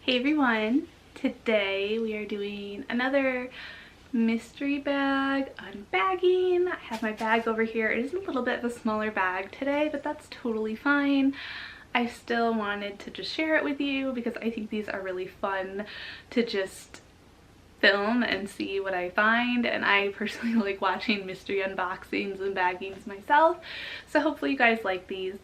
Hey everyone, today we are doing another mystery bag unbagging. I have my bag over here. It is a little bit of a smaller bag today, but that's totally fine. I still wanted to just share it with you because I think these are really fun to just film and see what I find, and I personally like watching mystery unboxings and baggings myself, so hopefully you guys like these.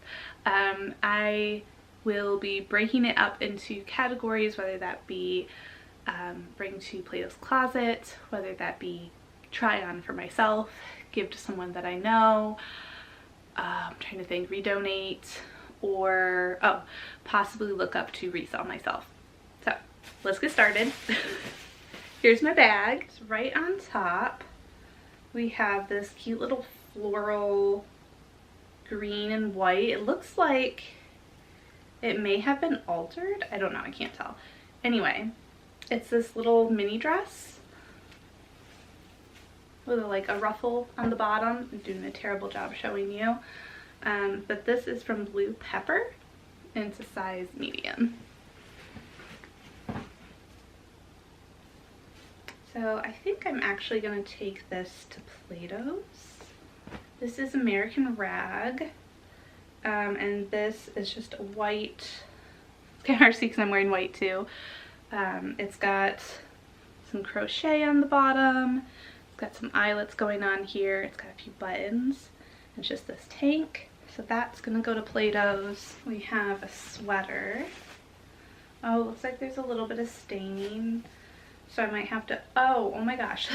I will be breaking it up into categories, whether that be bring to Plato's Closet, whether that be try on for myself, give to someone that I know, I'm trying to think, redonate, or possibly look up to resell myself. So let's get started. Here's my bag. It's right on top. We have this cute little floral green and white. It looks like it may have been altered. I don't know, I can't tell. Anyway, it's this little mini dress with like a ruffle on the bottom. I'm doing a terrible job showing you. But this is from Blue Pepper and it's a size medium. So I think I'm actually going to take this to Plato's. This is American Rag. And this is just a white, it's kind of hard to see because I'm wearing white too. It's got some crochet on the bottom. It's got some eyelets going on here. It's got a few buttons. It's just this tank. So that's going to go to Plato's. We have a sweater. Oh, it looks like there's a little bit of staining. So I might have to, oh my gosh.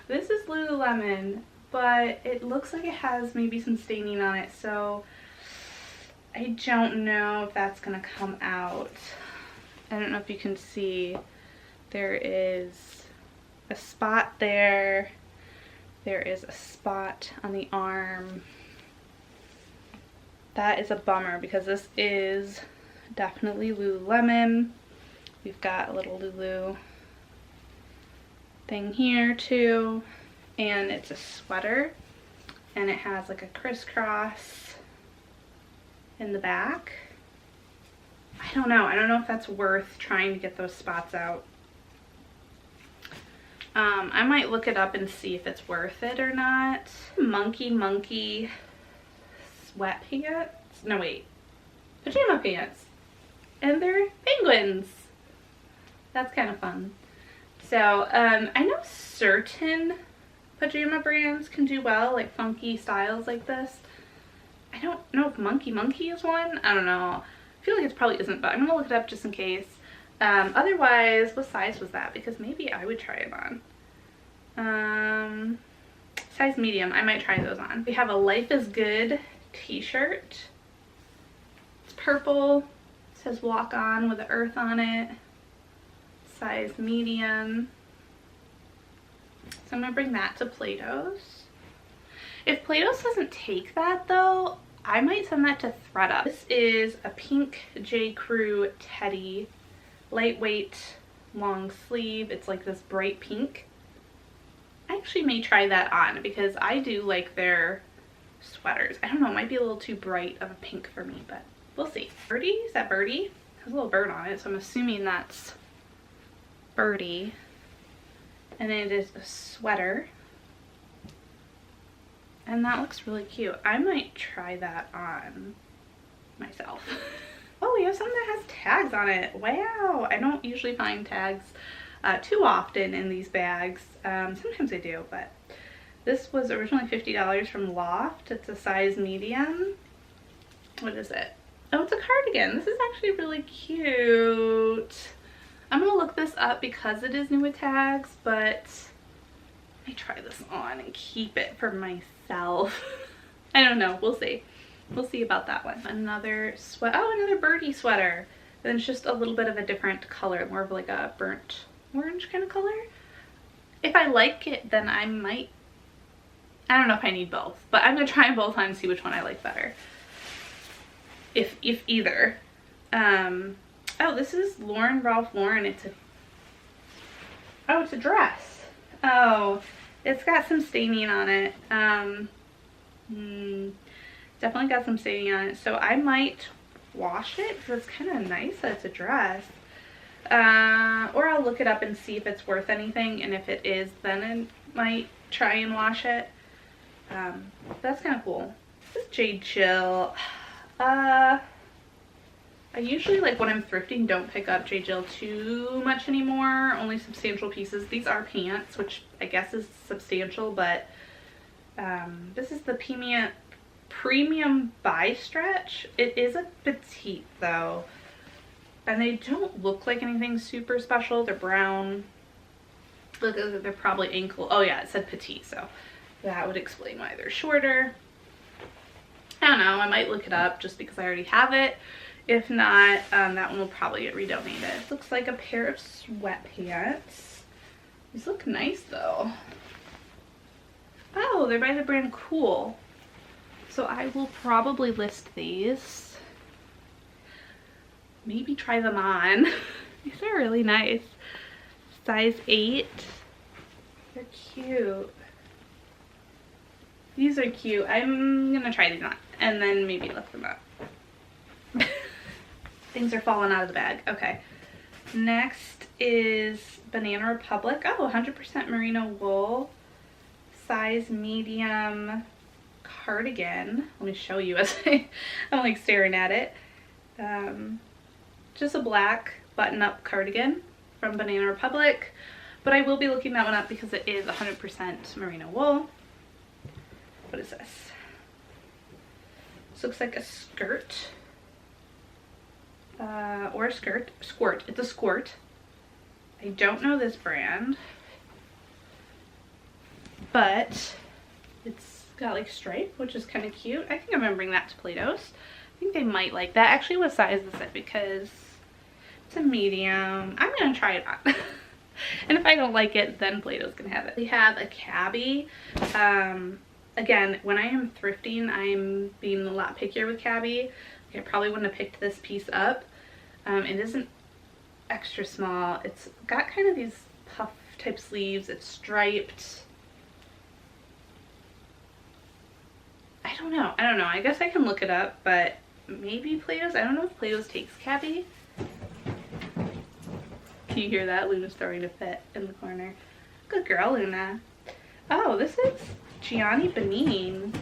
This is Lululemon, but it looks like it has maybe some staining on it. So I don't know if that's gonna come out. I don't know if you can see. There is a spot there. There is a spot on the arm. That is a bummer because this is definitely Lululemon. We've got a little Lulu thing here too. And it's a sweater. And it has like a crisscross in the back. I don't know if that's worth trying to get those spots out. I might look it up and see if it's worth it or not. Monkey sweatpants. No wait, pajama pants, and they're penguins. That's kind of fun. So I know certain pajama brands can do well, like funky styles like this. I don't know if Monkey is one. I don't know. I feel like it probably isn't, but I'm gonna look it up just in case. Otherwise, what size was that? Because maybe I would try it on. Size medium. I might try those on. We have a Life is Good t-shirt. It's purple. It says walk on with the earth on it. Size medium. So I'm gonna bring that to Plato's. If Plato's doesn't take that though, I might send that to ThredUp. This is a pink J. Crew teddy, lightweight, long sleeve. It's like this bright pink. I actually may try that on because I do like their sweaters. I don't know, it might be a little too bright of a pink for me, but we'll see. Birdie, is that Birdie? It has a little bird on it, so I'm assuming that's Birdie. And then it is a sweater. And that looks really cute. I might try that on myself. Oh, we have something that has tags on it. Wow. I don't usually find tags too often in these bags. Sometimes I do, but this was originally $50 from Loft. It's a size medium. What is it? Oh, it's a cardigan. This is actually really cute. I'm gonna look this up because it is new with tags, but I may try this on and keep it for myself. I don't know, we'll see. We'll see about that one. Another another Birdie sweater. Then it's just a little bit of a different color, more of like a burnt orange kind of color. If I like it, then I might, I don't know if I need both, but I'm gonna try them both on and see which one I like better. If either. Oh, this is Ralph Lauren. It's a dress. Oh, it's got some staining on it. Definitely got some staining on it. So I might wash it because it's kind of nice that it's a dress. Or I'll look it up and see if it's worth anything, and if it is, then I might try and wash it. That's kind of cool. This is Jade Jill. I usually, like, when I'm thrifting, don't pick up Jade Jill too much anymore, only substantial pieces. These are pants, which I guess is substantial, but this is the Premium Bi Stretch. It is a petite though, and they don't look like anything super special. They're brown. Look, they're probably ankle. Oh yeah, it said petite, so that would explain why they're shorter. I don't know, I might look it up just because I already have it. If not, that one will probably get redonated. Looks like a pair of sweatpants. These look nice though. Oh, they're by the brand Cool. So I will probably list these. Maybe try them on. These are really nice. Size 8. They're cute. These are cute. I'm gonna try these on and then maybe lift them up. Things are falling out of the bag. Okay. Next is Banana Republic. Oh, 100% merino wool. Size medium cardigan. Let me show you as I'm like staring at it. Just a black button-up cardigan from Banana Republic, but I will be looking that one up because it is 100% merino wool. What is this? This looks like a skirt, or a squirt. It's a squirt. I don't know this brand, but it's got like stripe, which is kind of cute. I think I'm gonna bring that to Plato's. I think they might like that. Actually, what size is it? Because it's a medium. I'm gonna try it on. And if I don't like it, then Plato's gonna have it. We have a cabbie. Again, when I am thrifting, I'm being a lot pickier with cabbie. I probably wouldn't have picked this piece up. It isn't extra small. It's got kind of these puff type sleeves. It's striped. I don't know. I guess I can look it up, but maybe Plato's. I don't know if Plato's takes cabbie. Can you hear that? Luna's throwing a fit in the corner. Good girl, Luna. Oh, this is Gianni Benin.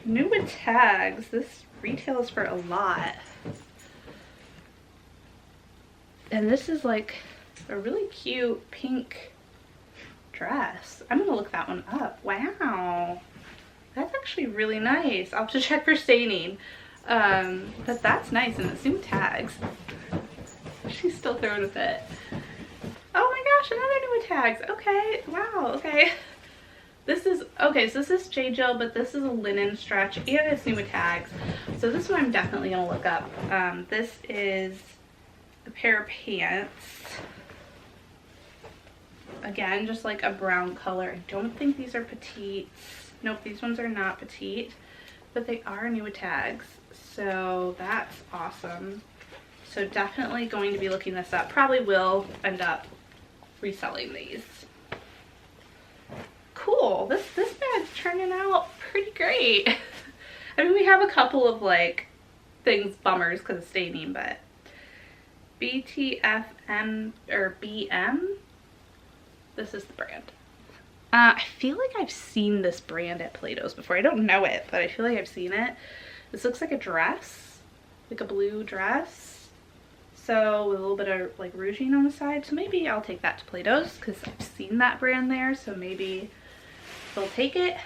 New with tags. This retails for a lot. And this is like a really cute pink dress. I'm gonna look that one up. Wow. That's actually really nice. I'll have to check for staining. But that's nice, and it's new tags. She's still throwing a fit. Oh my gosh, another new with tags. Okay, wow, okay. This is, okay, so this is Jade Jill, but this is a linen stretch, and it's new with tags. So this one I'm definitely gonna look up. This is a pair of pants. Again, just like a brown color. I don't think these are petites. Nope, these ones are not petite, but they are new with tags. So that's awesome. So definitely going to be looking this up. Probably will end up reselling these. Cool. This bag's turning out pretty great. I mean, we have a couple of like things, bummers because of staining, but BTFM or BM. This is the brand. I feel like I've seen this brand at Plato's before. I don't know it, but I feel like I've seen it. This looks like a dress, like a blue dress. So with a little bit of like ruching on the side. So maybe I'll take that to Plato's because I've seen that brand there. So maybe they'll take it.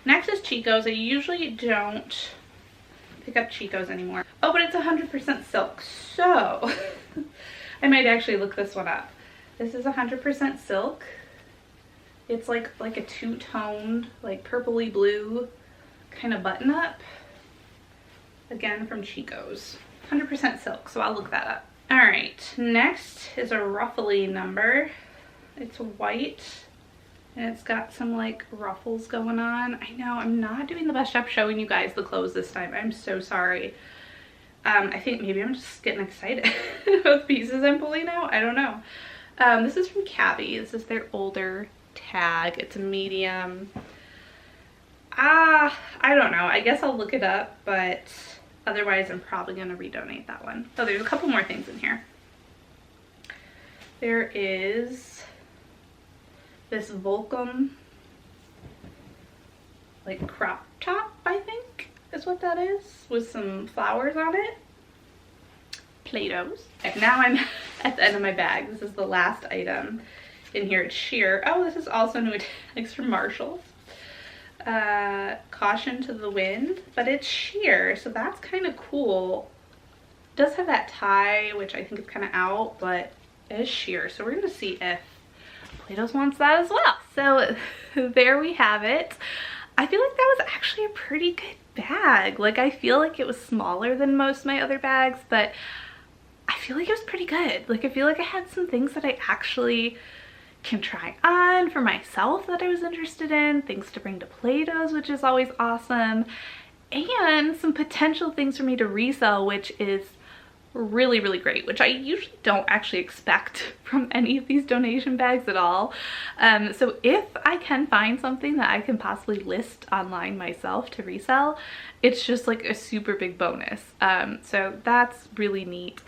Next is Chico's. I usually don't pick up Chico's anymore. Oh, but it's 100% silk. So I might actually look this one up. This is 100% silk. It's like a two-toned, like purpley blue kind of button up. Again, from Chico's. 100% silk, so I'll look that up. All right, next is a ruffly number. It's white, and it's got some like ruffles going on. I know, I'm not doing the best job showing you guys the clothes this time. I'm so sorry. I think maybe I'm just getting excited about the pieces I'm pulling out. I don't know. This is from Cabbie. This is their older tag. It's a medium. I don't know. I guess I'll look it up, but Otherwise, I'm probably gonna redonate that one. Oh, there's a couple more things in here. There is this Volcom, like crop top, I think is what that is, with some flowers on it. Play-Dohs. And now I'm at the end of my bag. This is the last item in here. It's sheer. Oh, this is also new tags from Marshalls. Caution to the wind, but it's sheer, so that's kind of cool. It does have that tie, which I think is kind of out, but it is sheer, so we're gonna see if Play-Dohs wants that as well. So there we have it. I feel like that was actually a pretty good bag. Like, I feel like it was smaller than most of my other bags, but I feel like it was pretty good. Like, I feel like I had some things that I actually can try on for myself that I was interested in, things to bring to Play-Dohs, which is always awesome, and some potential things for me to resell, which is really, really great, which I usually don't actually expect from any of these donation bags at all. So if I can find something that I can possibly list online myself to resell, it's just like a super big bonus. So that's really neat.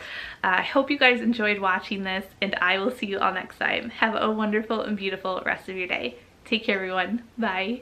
I hope you guys enjoyed watching this, and I will see you all next time. Have a wonderful and beautiful rest of your day. Take care, everyone. Bye.